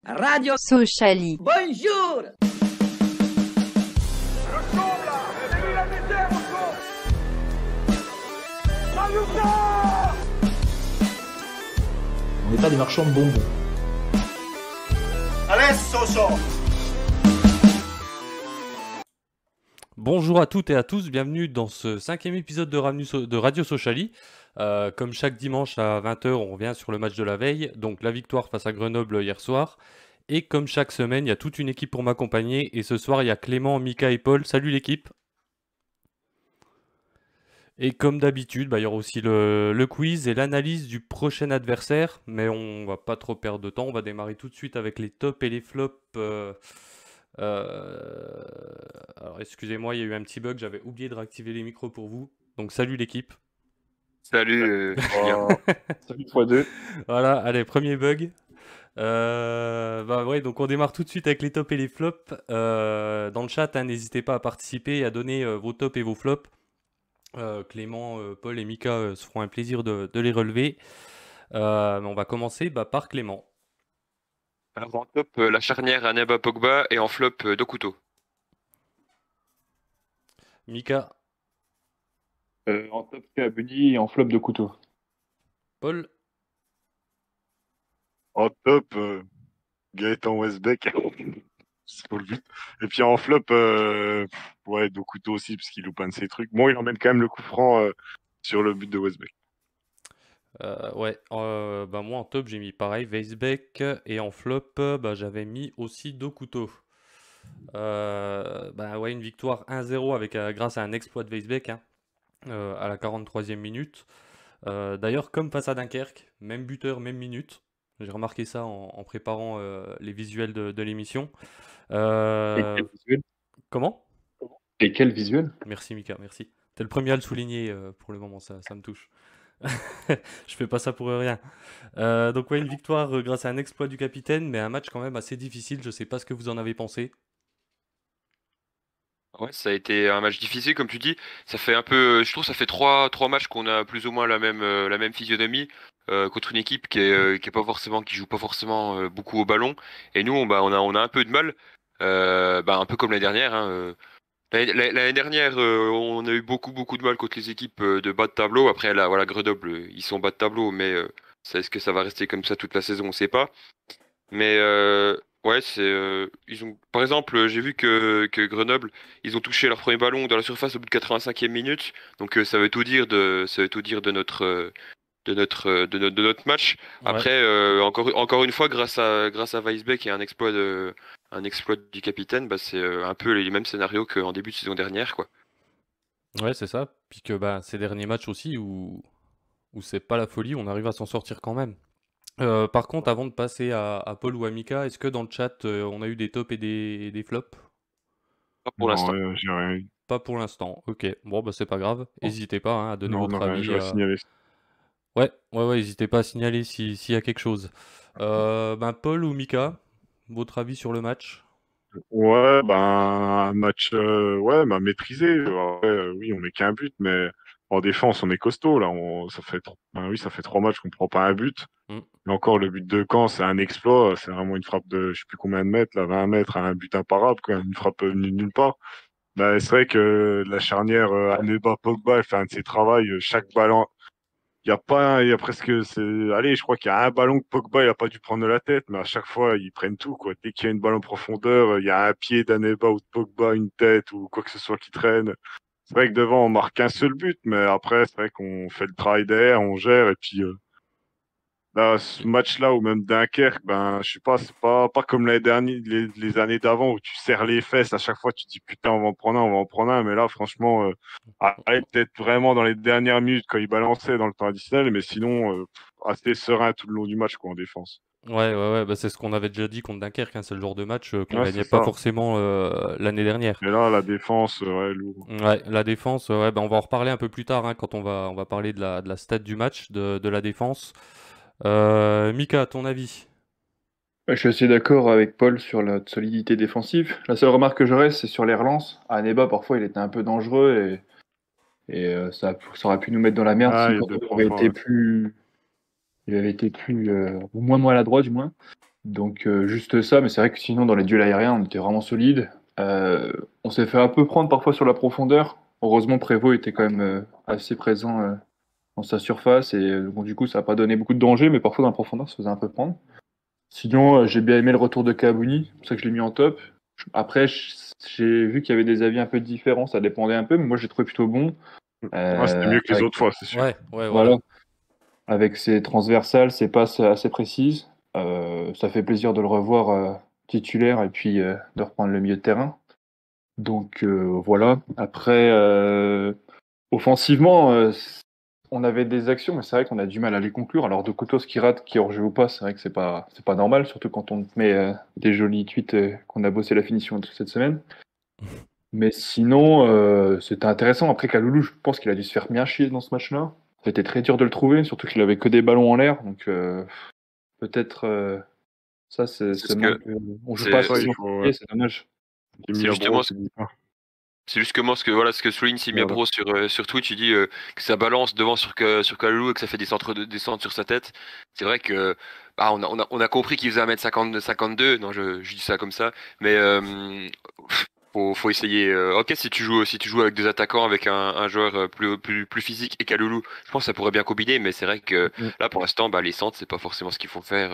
Radio Sociali. Bonjour. Le champ là, c'est lui la misère au champ. Malouda. On n'est pas des marchands de bonbons. Allez, Soso. Bonjour à toutes et à tous, bienvenue dans ce 5e épisode de Radio Sociali. Comme chaque dimanche à 20h, on revient sur le match de la veille, donc la victoire face à Grenoble hier soir. Et comme chaque semaine, il y a toute une équipe pour m'accompagner. Et ce soir, il y a Clément, Mika et Paul. Salut l'équipe. Et comme d'habitude, il y aura aussi le quiz et l'analyse du prochain adversaire. Mais on va pas trop perdre de temps, on va démarrer tout de suite avec les tops et les flops. Alors excusez-moi, il y a eu un petit bug, j'avais oublié de réactiver les micros pour vous. Donc salut l'équipe. Salut, Julien. Salut x2. Voilà, allez, premier bug. Donc on démarre tout de suite avec les tops et les flops. Dans le chat, n'hésitez pas à participer et à donner vos tops et vos flops. Clément, Paul et Mika se feront un plaisir de les relever. Mais on va commencer par Clément. Alors, en top, la charnière Aneba Pogba et en flop, Dokuto. Mika, En top Kabuni et en flop de couteau. Paul, En top, Gaëtan Westbeck, c'est pas le but. Et puis en flop, Dokuto aussi, parce qu'il loupe un de ses trucs. Bon, il emmène quand même le coup franc sur le but de Westbeck. moi en top j'ai mis pareil Weisbeck et en flop j'avais mis aussi Dokuto. Une victoire 1-0 grâce à un exploit de Weisbeck à la 43e minute. D'ailleurs, comme face à Dunkerque, même buteur, même minute. J'ai remarqué ça en préparant les visuels de l'émission. Et quel visuel? Comment? Et quel visuel? Merci Mika, merci. T'es le premier à le souligner pour le moment, ça me touche. Je fais pas ça pour rien. Une victoire grâce à un exploit du capitaine, mais un match quand même assez difficile. Je sais pas ce que vous en avez pensé. Ouais, ça a été un match difficile, comme tu dis. Ça fait un peu, je trouve, ça fait trois matchs qu'on a plus ou moins la même physionomie contre une équipe qui est pas forcément, qui joue pas forcément beaucoup au ballon. Et nous, on a un peu de mal, un peu comme l'année dernière. L'année dernière, on a eu beaucoup de mal contre les équipes de bas de tableau. Après, là, voilà, Grenoble, ils sont bas de tableau, mais est-ce que ça va rester comme ça toute la saison? On sait pas. Mais ouais, ils ont, par exemple, j'ai vu que Grenoble, ils ont touché leur premier ballon dans la surface au bout de 85e minute. Donc ça veut tout dire de notre match. Ouais. Après, encore une fois, grâce à Weisbeck et un exploit du capitaine, c'est un peu les mêmes scénarios qu'en début de saison dernière, quoi. Ouais, c'est ça. Puis que ces derniers matchs aussi où c'est pas la folie, on arrive à s'en sortir quand même. Par contre, avant de passer à Paul ou à Mika, est-ce que dans le chat, on a eu des tops et des flops? Pas pour l'instant. J'ai rien eu. Pas pour l'instant. Ok, bon, c'est pas grave. N'hésitez pas à donner Non, votre avis. je vais signaler. Ouais, n'hésitez pas à signaler s'il y a quelque chose. Paul ou Mika, votre avis sur le match? Ouais, un match maîtrisé. Oui, on met qu'un but, mais en défense, on est costaud. Là, ça fait 3 matchs qu'on prend pas un but. Mm. Et encore, le but de Caen, c'est un exploit. C'est vraiment une frappe de je sais plus combien de mètres, là, 20 mètres, un but imparable, quoi, une frappe venue de nulle part. C'est vrai que la charnière Aneba Pogba, elle fait un de ses travaux. Chaque ballon, il y a presque, allez, je crois qu'il y a un ballon que Pogba, il a pas dû prendre de la tête, mais à chaque fois, ils prennent tout, quoi. Dès qu'il y a une balle en profondeur, il y a un pied d'Aneba ou de Pogba, une tête ou quoi que ce soit qui traîne. C'est vrai que devant, on marque un seul but, mais après, c'est vrai qu'on fait le travail derrière, on gère, et puis, là, ce match-là, ou même Dunkerque, je sais pas, c'est pas comme l'année dernière, les années d'avant où tu serres les fesses à chaque fois, tu te dis putain, on va en prendre un, on va en prendre un. Mais là, franchement, peut-être vraiment dans les dernières minutes quand il balançait dans le temps additionnel, mais sinon, assez serein tout le long du match, quoi, en défense. Ouais, c'est ce qu'on avait déjà dit contre Dunkerque, c'est le genre de match qu'on Ouais, gagnait c'est pas ça. forcément l'année dernière. Mais là, la défense, lourd. Ouais, la défense, on va en reparler un peu plus tard quand on va parler de la stat du match, de la défense. Mika, ton avis? Je suis assez d'accord avec Paul sur la solidité défensive. La seule remarque que j'aurais, c'est sur les relances. À Neba, parfois, il était un peu dangereux et ça aurait pu nous mettre dans la merde Ah, si il y a quand deux, il trois avait fois, été ouais. plus, ou moins maladroit du moins. Donc juste ça, mais c'est vrai que sinon dans les duels aériens, on était vraiment solide. On s'est fait un peu prendre parfois sur la profondeur. Heureusement, Prévost était quand même assez présent dans sa surface et bon, du coup, ça n'a pas donné beaucoup de danger, mais parfois dans la profondeur, ça se faisait un peu prendre. Sinon, j'ai bien aimé le retour de Kabouni, c'est pour ça que je l'ai mis en top. Après, j'ai vu qu'il y avait des avis un peu différents, ça dépendait un peu, mais moi j'ai trouvé plutôt bon. Ouais, c'était mieux que les Avec, autres fois, c'est sûr. Ouais, voilà, avec ses transversales, ses passes assez précises. Ça fait plaisir de le revoir titulaire et puis de reprendre le milieu de terrain. Donc voilà. Après, offensivement, on avait des actions, mais c'est vrai qu'on a du mal à les conclure. Alors de Coutos qui rate, qui est hors jeu ou pas, c'est vrai que c'est pas normal, surtout quand on te met des jolis tweets qu'on a bossé la finition cette semaine. Mais sinon, c'était intéressant. Après, Kaloulou, je pense qu'il a dû se faire bien chier dans ce match-là. C'était très dur de le trouver, surtout qu'il avait que des ballons en l'air. Donc peut-être ça, C'est c'est ce que manque. On joue c'est pas Ça, assez il sur faut. le pied, c'est dommage. c'est justement c'est justement ce que souligne Simiabro sur Twitch. Il dit que ça balance devant sur Kalou et que ça fait des centres sur sa tête. C'est vrai que on a compris qu'il faisait 1m52. Non, je dis ça comme ça, mais faut essayer. Ok, si tu joues avec deux attaquants, avec un joueur plus physique et Kaloulou, je pense que ça pourrait bien combiner. Mais c'est vrai que là pour l'instant, les centres c'est pas forcément ce qu'il faut faire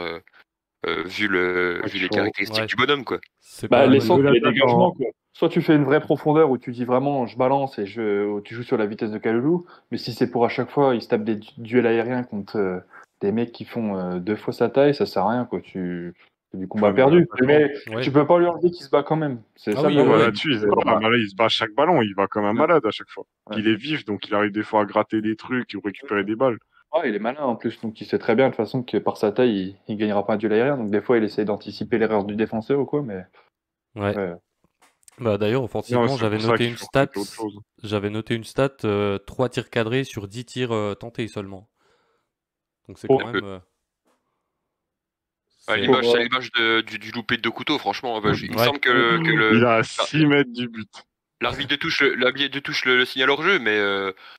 vu les caractéristiques du bonhomme, quoi. C'est Bah, pas les mal. centres, les l'attaquant. dégagements, quoi. Soit tu fais une vraie profondeur où tu dis vraiment je balance et tu joues sur la vitesse de Kaloulou, mais si c'est pour à chaque fois il se tape des duels aériens contre des mecs qui font 2 fois sa taille, ça sert à rien, quoi. C'est du combat Enfin, perdu. Mais Ouais. tu peux pas lui enlever qu'il se bat quand même. C'est Ah ça oui, le Ouais, ouais. là-dessus, il se bat à chaque ballon, il va comme un malade à chaque fois. Ouais. Il est vif, donc il arrive des fois à gratter des trucs ou récupérer des balles. Ouais, il est malin en plus, donc il sait très bien de toute façon que par sa taille, il gagnera pas un duel aérien. Donc des fois, il essaie d'anticiper l'erreur du défenseur ou quoi, mais Ouais. ouais. Bah, d'ailleurs, offensivement, Non, c'est j'avais pour ça noté qu'il une faut stat. recruter autre chose. J'avais noté une stat 3 tirs cadrés sur 10 tirs tentés seulement. Donc c'est Oh. quand même. À c'est- l'image, c'est à l'image du loupé de couteau, franchement. Il me Ouais. semble que Il est à 6 mètres du but. l'arbitre de touche le signal hors jeu, mais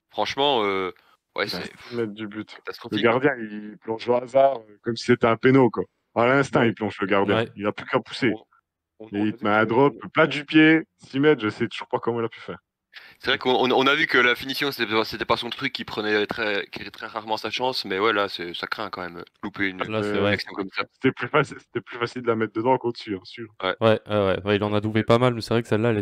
franchement, ouais, Il est à c'est 6 mètres du but. Le catastrophique. gardien, il plonge au hasard, comme si c'était un péno, quoi. À l'instinct, il plonge le gardien. Ouais. Il a plus qu'à pousser. On Et a il vu te met un que- drop, plat du pied, 6 mètres, je sais toujours pas comment il a pu faire. C'est vrai qu'on a vu que la finition, c'était pas son truc, qui prenait très rarement sa chance, mais ouais, là, ça craint quand même, louper une Là, c'est Euh, vrai. action comme ça. C'était plus facile de la mettre dedans qu'au-dessus, hein, sûr. Ouais, il en a doublé pas mal, mais c'est vrai que celle-là, elle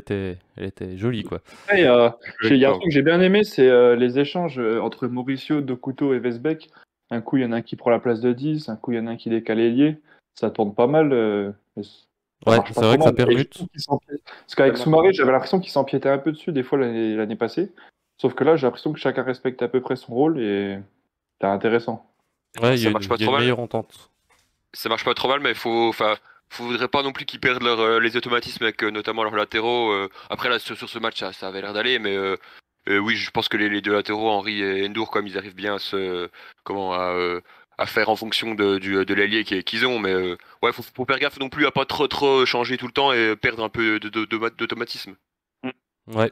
était jolie, quoi. Après, il y a un truc que j'ai bien aimé, c'est les échanges entre Mauricio, Dokuto et Vesbeck. Un coup, il y en a un qui prend la place de 10, un coup, il y en a un qui décale ailier. Ça tourne pas mal. Mais ça Ouais, marche pas c'est vrai trop que ça mal. Et je permute. trouve qu'il parce qu'avec Soumaré, j'avais l'impression qu'il s'empiétait un peu dessus des fois l'année passée. Sauf que là, j'ai l'impression que chacun respecte à peu près son rôle et c'est intéressant. Ouais, il y Ça a marche pas il y a trop une mal. meilleure entente. Ça marche pas trop mal, mais faudrait pas non plus qu'ils perdent les automatismes avec notamment leurs latéraux. Après là, sur ce match, ça avait l'air d'aller, mais oui, je pense que les deux latéraux, Henry et Endur, comme ils arrivent bien à faire en fonction de l'allié qu'ils ont, mais ouais, faut faire gaffe non plus à pas trop changer tout le temps et perdre un peu d'automatisme. Ouais.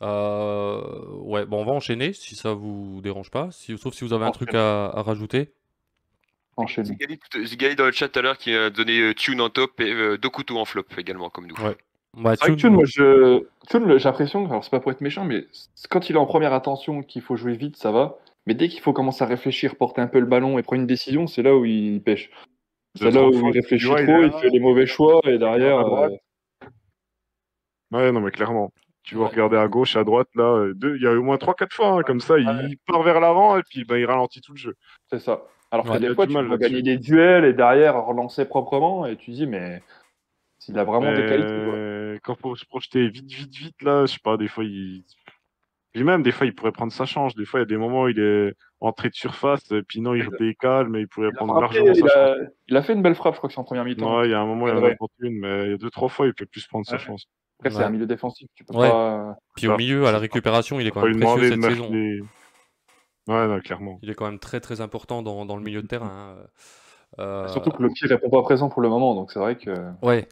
Ouais, bon, on va enchaîner si ça vous dérange pas, sauf si vous avez un truc à rajouter. Enchaînons. Zigali dans le chat tout à l'heure qui a donné Tune en top et Dokuto en flop également, comme nous. Ouais. Ouais, C'est vrai que Thune, Thune, j'ai l'impression, alors c'est pas pour être méchant, mais quand il est en première attention, qu'il faut jouer vite, ça va. Mais dès qu'il faut commencer à réfléchir, porter un peu le ballon et prendre une décision, c'est là où il pêche. C'est là où il réfléchit Ouais, trop, il est il là, fait les mauvais choix et derrière. à droite. Ouais, non, mais clairement. Tu vas Ouais. regarder à gauche, à droite, là, il y a au moins 3-4 fois, hein, comme ça, il part vers l'avant et puis il ralentit tout le jeu. C'est ça. Alors que Ouais, des il a fois, du tu mal vas gagner là-dessus. des duels et derrière relancer proprement et tu dis, mais s'il a vraiment des qualités, quoi. Quand faut se projeter vite, là, je sais pas, des fois, Puis même, des fois, il pourrait prendre sa chance. Des fois, il y a des moments où il est entré de surface, et puis non, il décale, mais il pourrait Il a prendre frappé, largement sa chance. il a fait une belle frappe, je crois que c'est en première mi-temps. Ouais, il y a un moment, il en a tenté une, mais il y a 2-3 fois, il peut plus prendre sa Ouais. chance. Après, c'est Ouais. un milieu défensif, tu peux Ouais. pas. Puis au milieu, à la récupération, il est Faut quand pas même lui précieux demander de cette mettre saison. les. Ouais, non, clairement. Il est quand même très important dans le milieu de terrain. Surtout que le pied répond pas présent pour le moment, donc c'est vrai que. Ouais.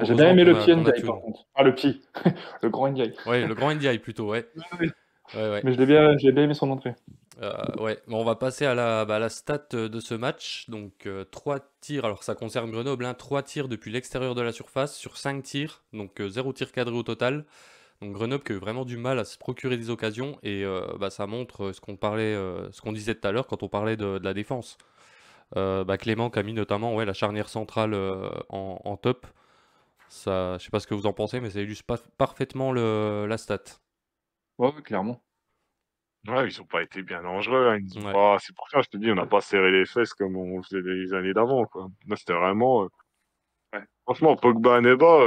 J'ai bien aimé le pied qu'on a Ndiaye, Thune. par contre. Ah, le pied. Le grand Ndiaye. Ouais, le grand Ndiaye plutôt, ouais. Oui. Ouais. Mais je l'ai bien aimé son entrée. Ouais, bon, on va passer à la stat de ce match. Donc 3 tirs, alors ça concerne Grenoble, hein, 3 tirs depuis l'extérieur de la surface sur 5 tirs, donc 0 tir cadré au total. Donc Grenoble qui a eu vraiment du mal à se procurer des occasions et ça montre ce qu'on disait tout à l'heure quand on parlait de la défense. Clément qui a mis notamment la charnière centrale en top. Ça, je sais pas ce que vous en pensez, mais ça illustre parfaitement la stat. Ouais, ouais, clairement. Ouais, ils ont pas été bien dangereux, hein. Ils ont Ouais. pas... C'est pour ça, je te dis, on n'a pas serré les fesses comme on le faisait les années d'avant, quoi. Là, c'était vraiment. Ouais. Franchement, Pogba, Aneba,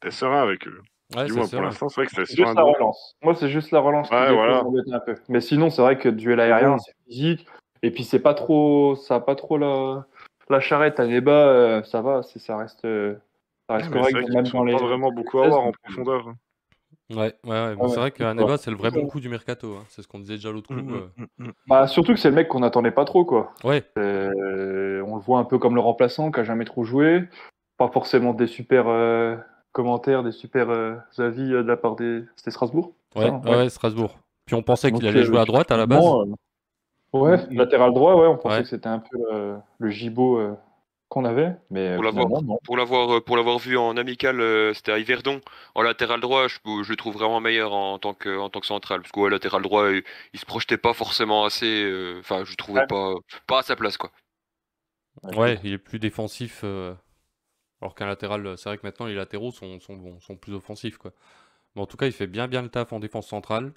t'es serein avec eux. Ouais, Du c'est moins, pour ça. l'instant, c'est vrai que c'était C'est sur juste un la dos. relance. Moi, c'est juste la relance qui Ouais, des fois voilà. m'embête un peu. Mais sinon, c'est vrai que duel C'est aérien, bon. c'est physique. Et puis, c'est pas trop, ça a pas trop la charrette à débat. Ça va, ça reste Mais c'est correct, vrai qu'ils ne même dans sont les pas vraiment beaucoup à 16. voir en Donc, profondeur, hein. Ouais, mais ouais, c'est ouais. vrai qu'Aneba, c'est le vrai bon coup du mercato, hein. C'est ce qu'on disait déjà l'autre coup. Bah, surtout que c'est le mec qu'on n'attendait pas trop, quoi. Ouais, On le voit un peu comme le remplaçant qui a jamais trop joué. Pas forcément des super commentaires, des super avis de la part des. C'était Strasbourg? C'est ça, ouais, hein, ouais, ouais. ouais, Strasbourg. Puis on pensait qu'il Donc, allait jouer à droite à la base. finalement, ouais, latéral droit, ouais, on pensait Ouais, que c'était un peu le gibot qu'on avait, mais Pour l'avoir finalement, non. pour l'avoir vu en amical, c'était à Yverdon. En latéral droit, je le trouve vraiment meilleur en tant que central. Parce que ouais, latéral droit, il se projetait pas forcément assez. Enfin, je le trouvais Ouais. pas à sa place, quoi. ouais, il est plus défensif. Alors qu'un latéral, c'est vrai que maintenant les latéraux sont plus offensifs, quoi. Mais en tout cas, il fait bien le taf en défense centrale.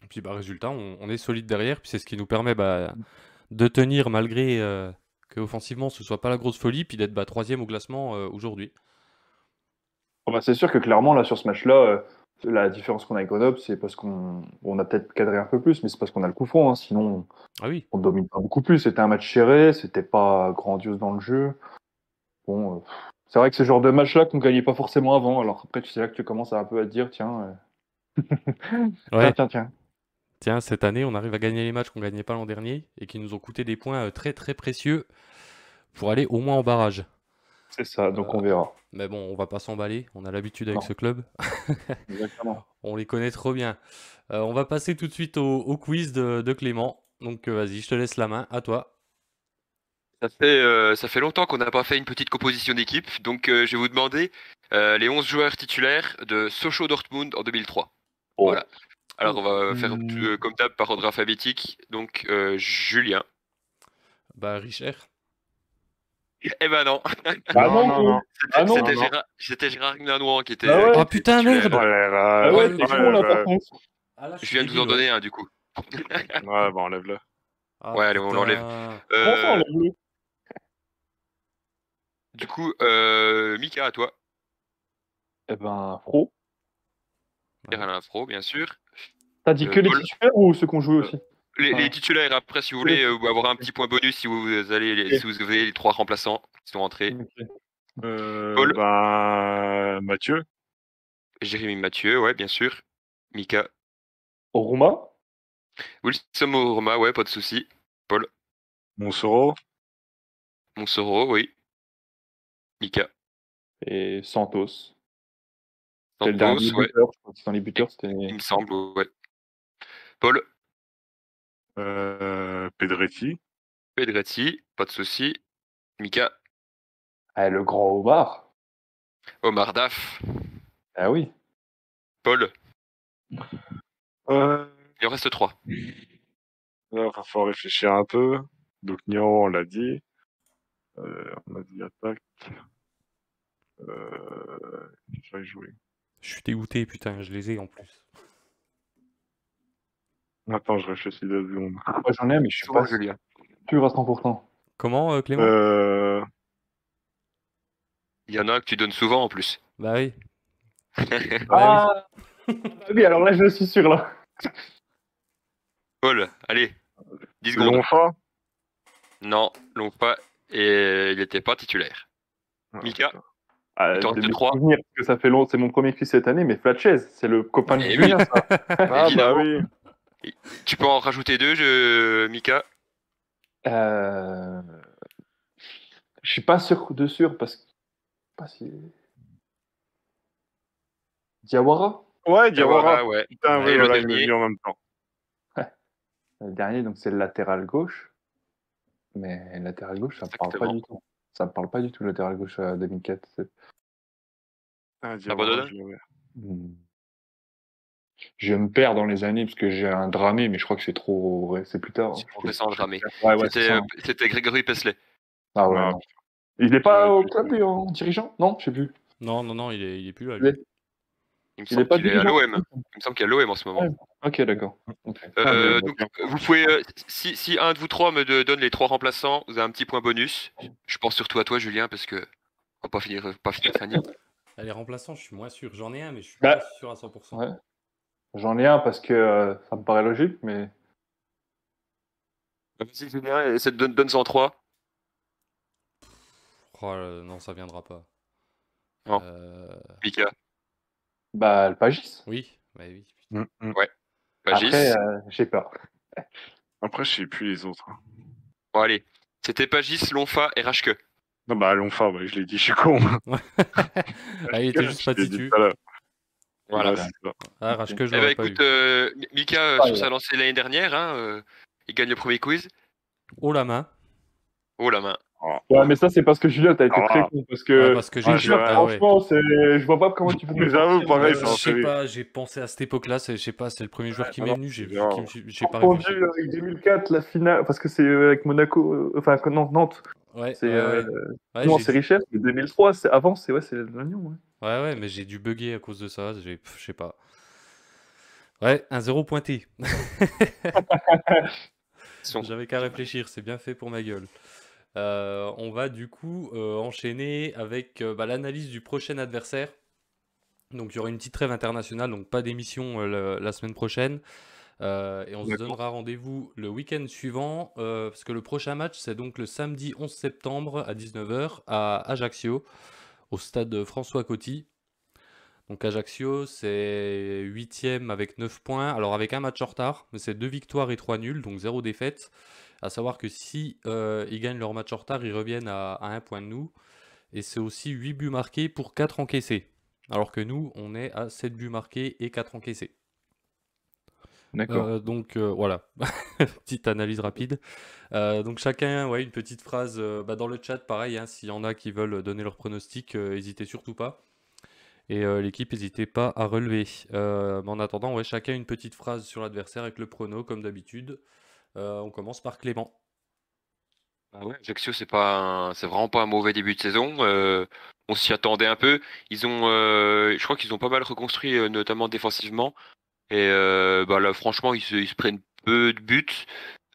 Et puis résultat, on est solide derrière. Puis c'est ce qui nous permet de tenir malgré que offensivement ce soit pas la grosse folie, puis d'être troisième au classement aujourd'hui. Bon, bah, c'est sûr que clairement, là, sur ce match-là, la différence qu'on a avec Grenoble, c'est parce qu'on a peut-être cadré un peu plus, mais c'est parce qu'on a le coup franc, hein, sinon Ah oui, on domine pas beaucoup plus. C'était un match serré, c'était pas grandiose dans le jeu. Bon, c'est vrai que c'est ce genre de match-là qu'on gagnait pas forcément avant. Alors après, tu sais là que tu commences à un peu à te dire, tiens, ouais. tiens. Tiens, cette année, on arrive à gagner les matchs qu'on gagnait pas l'an dernier et qui nous ont coûté des points très très précieux pour aller au moins en barrage. C'est ça, donc on Euh, verra. mais bon, on va pas s'emballer, on a l'habitude avec Non, ce club, exactement. on les connaît trop bien. On va passer tout de suite au quiz de Clément. Donc vas-y, je te laisse la main, à toi. Ça fait longtemps qu'on n'a pas fait une petite composition d'équipe. Donc, je vais vous demander les 11 joueurs titulaires de Sochaux Dortmund en 2003. Oh. Voilà. Alors, on va faire comme d'hab par ordre alphabétique. Donc, Julien. Richer. Eh ben non. Ah Non, non, non, non. Ah non, C'était non. C'était Gérard Gnanois qui était. Ah ouais. qui Oh était putain, titulaire. merde. Oh là là. Ah ouais, le c'est con. con là par contre. Ah là, Je viens de vous en donner un du coup. Ouais, bah enlève-le. Ah, Ouais, allez, on l'enlève. putain. Comment ça, on Euh, l'a voulu? du coup, Mika, à toi. Eh ben, Fro. Alain Afro, bien sûr. T'as dit que les Paul. titulaires ou ceux qu'on jouait aussi? Les titulaires, après, si vous voulez, avoir un petit point bonus si vous si vous avez les 3 remplaçants qui sont rentrés. Ok. Paul. Ben, Mathieu. Jérémy Mathieu, ouais, bien sûr. Mika. Oruma Wilson Roma, ouais, pas de souci. Paul. Monsoro. Monsoro, oui. Mika. et Santos. C'était le dernier Santos, ouais, buteur, je crois que dans les buteurs, il c'était. me semble, ouais. Paul. Pedretti. Pedretti, pas de souci. Mika. Ah, le grand Omar. Omar Daf. Ah oui. Paul. Euh, Il en reste 3. Là, il va falloir réfléchir un peu. Donc, Nian, on l'a dit. On a dit attaque. J'aurais joué. Je suis dégoûté, putain, je les ai en plus. Attends, je réfléchis 2 secondes. Moi j'en ai, mais je suis Souvent pas Julien. sûr à 100%. Comment, Clément? Il y en a un que tu donnes souvent en plus. Bah oui. Ah oui, alors là je suis sûr là. Paul, allez. 10 secondes. Lonfa. Non, l'ont pas. Et il n'était pas titulaire. Mika. Ah, Il t'en de reste mes 3. souvenirs, parce que ça fait long, c'est mon premier quiz cette année, mais Flatchez, c'est le copain de Eh Julien, ça. Ah, bah Évidemment. oui. Tu peux en rajouter 2, Mika. Euh... Je suis pas sûr de sûr parce que. Pas si... Diawara Ouais, Diawara. Ouais. Putain, Et oui, le voilà, il me dernier. dit en même temps. Le dernier, donc c'est le latéral gauche. Mais le latéral gauche, ça me parle pas Exactement. du tout. Ça me parle pas du tout, le latéral gauche 2004. Ah, Abandonne. je l'avais. Hmm. Je me perds dans les années parce que j'ai un dramé, mais je crois que c'est trop. Ouais, c'est plus tard. C'est trop récent, le dramé. Ouais, c'est ça. C'était Grégory Pesley. Ah ouais, Ah, non. Il est pas Ouais, au je- club, lui, en dirigeant? Non, je sais plus. Non, il est plus là, Il est, lui. Il me il est semble pas qu'il est à dirigeant. l'OM. Il me semble qu'il est à l'OM en ce moment. Ouais. Ok, d'accord. Ok. Ah, mais- Donc, vous pouvez, si un de vous trois donne les 3 remplaçants, vous avez un petit point bonus. Je pense surtout à toi, Julien, parce que on va pas finir Fanny. Ah, les remplaçants, je suis moins sûr. J'en ai un, mais je suis Bah, pas sûr à 100%. Ouais. J'en ai un parce que ça me paraît logique, mais Vas-y, Julien, essaie de donne-en 3. Oh, non, ça viendra pas. Non. Mika. bah, le Pagis. Oui, bah oui. Pagis. Après, j'ai peur. Après, je sais plus les autres. Bon, allez. C'était Pagis, Lonfa et Rashke. Non, bah, Lonfa, ouais, je l'ai dit, je suis con. Ah, il était juste pas Je l'ai dit titu. tout à l'heure. Voilà. Ouais, c'est ça. Ah, Rashke, je Eh ben, l'aurais pas écoute, eu. Mika, Ah, sur ouais. sa lancée l'année dernière, il gagne le premier quiz. Oh la main. Oh la main. Ouais, mais ça, c'est parce que Julien, t'as été Ah. très con. Parce Ouais, que parce que je te j'ai. jure, Ah ouais. franchement, je vois pas comment tu peux Mais me j'avoue, sortir, pareil, euh, ça Je en sais fait. pas, j'ai pensé à cette époque-là, je sais pas, c'est le premier joueur qui m'est non, venu, c'est bien. j'ai pas confondu réfléchi. avec 2004, la finale, parce que c'est avec Monaco, enfin, non, Nantes. Ouais, C'est ouais. Ouais, non, j'ai c'est dû- Richesse, mais 2003, c'est avant, c'est l'Agnon. Ouais. ouais, mais j'ai dû bugger à cause de ça, je sais pas. Ouais, un 0 pointé. J'avais qu'à réfléchir, c'est bien fait pour ma gueule. On va du coup enchaîner avec l'analyse du prochain adversaire. Donc il y aura une petite trêve internationale, donc pas d'émission la semaine prochaine. Et on se D'accord. donnera rendez-vous le week-end suivant, parce que le prochain match, c'est donc le samedi 11 septembre à 19h à Ajaccio, au stade François Coty. Donc Ajaccio, c'est 8e avec 9 points, alors avec un match en retard, mais c'est 2 victoires et 3 nuls, donc 0 défaite. À savoir que si ils gagnent leur match en retard, ils reviennent à 1 point de nous. Et c'est aussi 8 buts marqués pour 4 encaissés. Alors que nous, on est à 7 buts marqués et 4 encaissés. D'accord. Donc voilà, petite analyse rapide. Donc chacun, ouais, une petite phrase dans le chat, pareil, hein, s'il y en a qui veulent donner leur pronostic, n'hésitez surtout pas. Et l'équipe, n'hésitez pas à relever. Mais en attendant, ouais, chacun une petite phrase sur l'adversaire avec le prono, comme d'habitude. On commence par Clément. Ah ouais, Ajaccio, c'est vraiment pas un mauvais début de saison. On s'y attendait un peu. Je crois qu'ils ont pas mal reconstruit, notamment défensivement. Et là, franchement, ils se prennent peu de buts.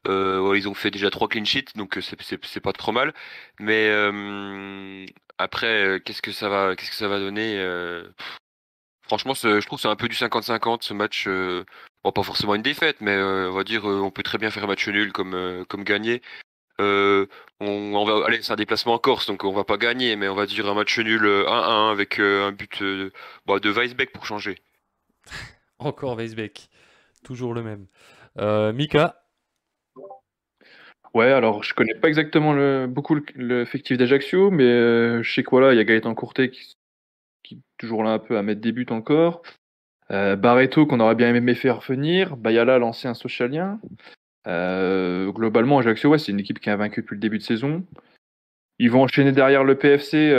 Ouais, ils ont fait déjà 3 clean sheets, donc c'est pas trop mal. Mais après, qu'est-ce que ça va donner franchement, je trouve que c'est un peu du 50-50 ce match. Bon, pas forcément une défaite, mais on va dire, on peut très bien faire un match nul comme gagner. On va aller, c'est un déplacement en Corse, donc on va pas gagner, mais on va dire un match nul 1-1 avec un but de Weisbeck pour changer. Encore Weisbeck, toujours le même. Mika. Ouais, alors je connais pas exactement beaucoup l'effectif d'Ajaccio, mais je sais que voilà, il y a Gaëtan Courtet qui est toujours là un peu à mettre des buts encore. Barreto qu'on aurait bien aimé faire venir. Bayala, l'ancien socialien. Globalement, Ajaccio, ouais, c'est une équipe qui a vaincu depuis le début de saison. Ils vont enchaîner derrière le PFC.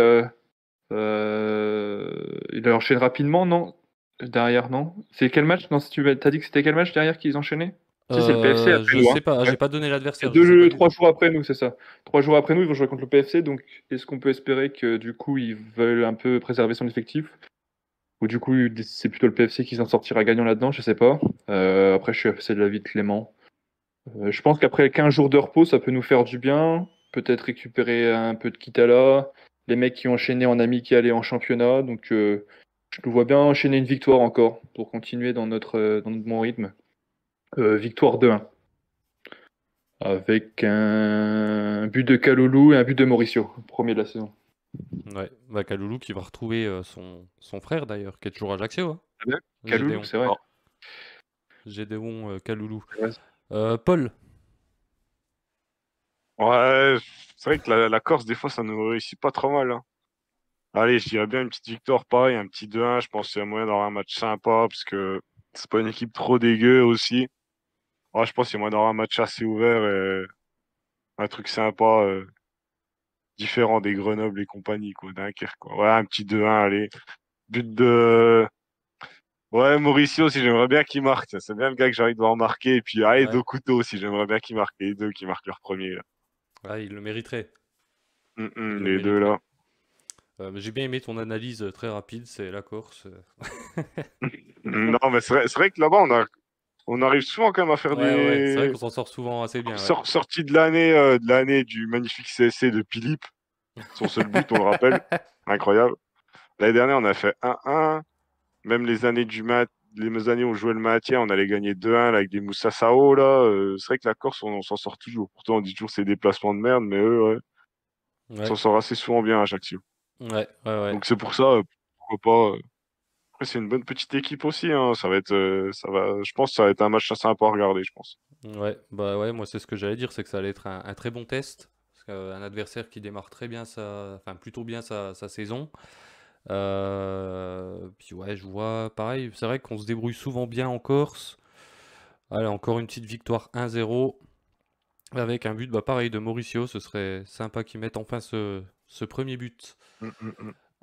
Ils enchaînent rapidement, non? Derrière, non? C'est quel match? Non, si t'as dit que c'était quel match derrière qu'ils enchaînaient? Si, c'est le PFC après Je nous, sais pas, hein. j'ai pas donné l'adversaire. C'est Je sais pas du 3 tout. jours après nous, c'est ça. 3 jours après nous, ils vont jouer contre le PFC. Donc, est-ce qu'on peut espérer que du coup, ils veulent un peu préserver son effectif? Ou du coup, c'est plutôt le PFC qui s'en sortira gagnant là-dedans? Je sais pas. Après, je suis assez de l'avis de Clément. Je pense qu'après 15 jours de repos, ça peut nous faire du bien. Peut-être récupérer un peu de Kitala. Les mecs qui ont enchaîné en amical et en championnat. Donc, je nous vois bien enchaîner une victoire encore pour continuer dans notre bon rythme. Victoire 2-1. Avec un but de Kaloulou et un but de Mauricio, premier de la saison. Ouais, Kaloulou qui va retrouver son frère d'ailleurs, qui est toujours à Ajaccio. Hein. Kaloulou, Gédéon. c'est vrai. Gédéon Kaloulou. Ouais. Paul. Ouais, c'est vrai que la Corse, des fois, ça nous réussit pas trop mal. Hein. Allez, je dirais bien une petite victoire, pareil, un petit 2-1. Je pense qu'il y a moyen d'avoir un match sympa, parce que c'est pas une équipe trop dégueu aussi. je pense qu'il y aura un match assez ouvert et un truc sympa, différent des Grenoble et compagnie, quoi, Dunkerque, quoi. Ouais, un petit 2-1, allez. But de... Ouais, Mauricio aussi, j'aimerais bien qu'il marque. Ça, c'est bien le gars que j'ai envie de voir marquer. Et puis, allez, Ouais. Dokuto aussi, j'aimerais bien qu'il marque. Les deux qui marquent leur premier, là. Ouais, il le mériterait. Il le Les deux, là. Mais j'ai bien aimé ton analyse très rapide, c'est la Corse. Non, mais c'est vrai que là-bas, on arrive souvent quand même à faire Ouais, c'est vrai des qu'on s'en sort souvent assez bien. Ouais. sorties de l'année du magnifique CSC de Philippe. Son seul but, on le rappelle. Incroyable. L'année dernière, on a fait 1-1. Même les années les années où on jouait le maintien, on allait gagner 2-1 là, avec des Moussa Sao, là. C'est vrai que la Corse, on s'en sort toujours. Pourtant, on dit toujours que c'est des déplacements de merde, mais eux, ouais, on Ouais, s'en sort assez souvent bien à Ajaccio. ouais. Donc c'est pour ça, pourquoi pas. Après, c'est une bonne petite équipe aussi, hein. Ça va être, je pense que ça va être un match assez sympa à regarder, je pense. Ouais, bah ouais, moi c'est ce que j'allais dire, c'est que ça allait être un très bon test. Parce qu'un adversaire qui démarre très bien enfin plutôt bien sa saison. Puis ouais, je vois pareil, c'est vrai qu'on se débrouille souvent bien en Corse. Allez, encore une petite victoire 1-0 avec un but, bah pareil, de Mauricio. Ce serait sympa qu'ils mettent enfin ce premier but. Dans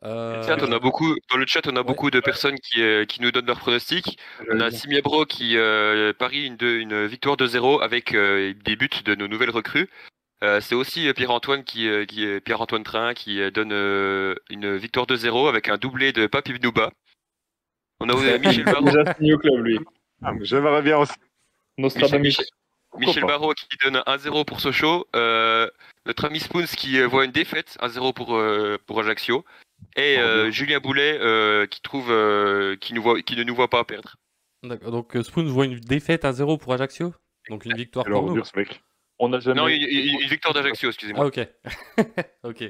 le chat, on a Ouais. beaucoup de personnes qui nous donnent leurs pronostics. On a Simiebro qui parie une victoire de 0 avec des buts de nos nouvelles recrues. C'est aussi Pierre-Antoine Pierre-Antoine Train qui donne une victoire de 0 avec un doublé de Papi Bnouba. On a Michel Barraud, Déjà signé au club, lui. Ah, mais j'aimerais bien aussi. Nostradamus. Michel pas. Barraud qui donne 1-0 pour Sochaux. Notre ami Spoons qui voit une défaite 1-0 pour Ajaccio. Et Julien Boulet qui ne nous voit pas perdre. D'accord, donc Spoons voit une défaite 1-0 pour Ajaccio. Donc une victoire Quelle pour nous. ordure, ce mec. On n'a jamais. Non, une victoire d'Ajaccio, Ah excusez-moi. ok. Ok.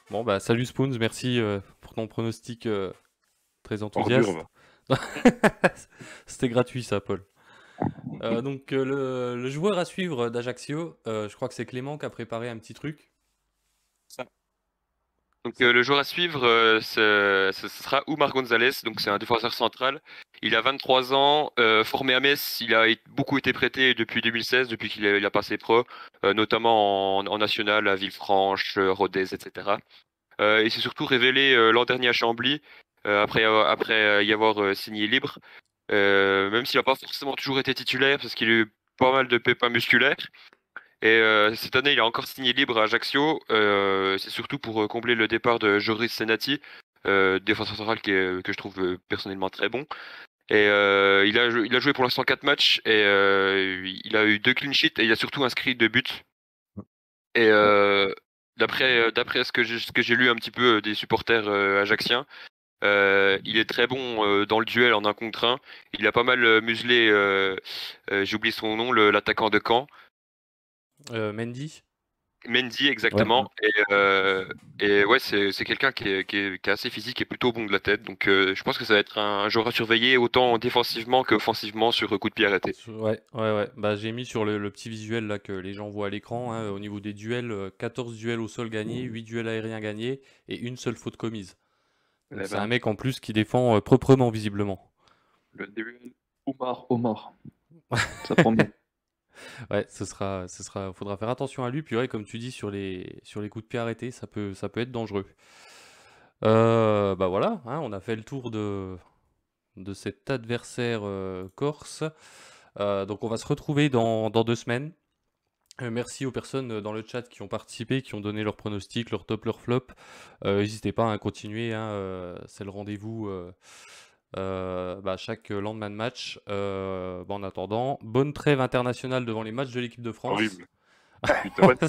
Bon bah salut Spoons, merci pour ton pronostic très enthousiaste. Ordure, va. C'était gratuit ça, Paul. Donc le joueur à suivre d'Ajaccio, je crois que c'est Clément qui a préparé un petit truc. Donc le joueur à suivre, ce sera Oumar Gonzalez, donc c'est un défenseur central. Il a 23 ans, formé à Metz, il a beaucoup été prêté depuis 2016, depuis qu'il a passé pro, notamment en national à Villefranche, Rodez, etc. Il s'est surtout révélé l'an dernier à Chambly, après y avoir signé libre, même s'il n'a pas forcément toujours été titulaire, parce qu'il a eu pas mal de pépins musculaires. Et cette année, il a encore signé libre à Ajaccio. C'est surtout pour combler le départ de Joris Senati, défenseur central que je trouve personnellement très bon. Et il a joué pour l'instant 4 matchs et il a eu 2 clean sheets et il a surtout inscrit 2 buts. Et d'après ce que j'ai lu un petit peu des supporters ajacciens, il est très bon dans le duel en 1 contre 1. Il a pas mal muselé, j'ai oublié son nom, l'attaquant de Caen. Mendy. Mendy, exactement. Et ouais, c'est quelqu'un qui est assez physique et plutôt bon de la tête. Donc je pense que ça va être un joueur à surveiller autant défensivement qu'offensivement sur coup de pied arrêté. Ouais. Bah, j'ai mis sur le petit visuel là que les gens voient à l'écran, hein, au niveau des duels, 14 duels au sol gagnés, 8 duels aériens gagnés et une seule faute commise. Donc, c'est un mec en plus qui défend proprement visiblement. Le début. Omar. Ça prend bien. Ouais, faudra faire attention à lui. Puis ouais, comme tu dis sur les coups de pied arrêtés, ça peut être dangereux. Bah voilà, hein, on a fait le tour de cet adversaire corse. Donc on va se retrouver dans 2 semaines. Merci aux personnes dans le chat qui ont participé, qui ont donné leurs pronostics, leurs top, leurs flops. N'hésitez pas à continuer, hein, c'est le rendez-vous chaque lendemain de match. En attendant, bonne trêve internationale devant les matchs de l'équipe de France. Horrible. Putain,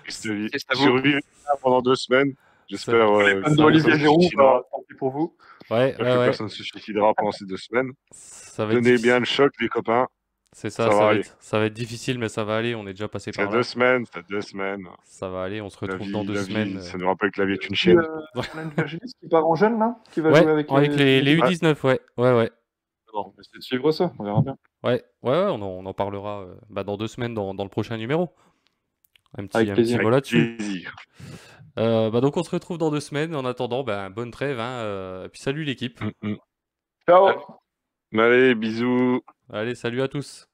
C'est à vous. survivre pendant 2 semaines. J'espère. Olivier Giroud, tant pis pour vous. Ouais. Personne ne se suicidera pendant ces 2 semaines. Ça va être Tenez difficile. bien le choc, les copains. C'est ça, ça va être difficile, mais ça va aller. On est déjà passé par C'est là. 2 semaines, c'est 2 semaines. Ça va aller, on se retrouve La dans vie, 2 semaines. ça nous rappelle que la vie est une chienne. Virginie qui part en jeune, là, qui va Ouais, jouer avec les U19, ouais. Bon, on va essayer de suivre ça, on verra bien. Ouais, on en parlera dans 2 semaines dans le prochain numéro. Un Avec petit plaisir. mot là-dessus. Plaisir. Donc on se retrouve dans 2 semaines. En attendant, bonne trêve. Et puis salut l'équipe. Ciao. Allez, bisous. Allez, salut à tous.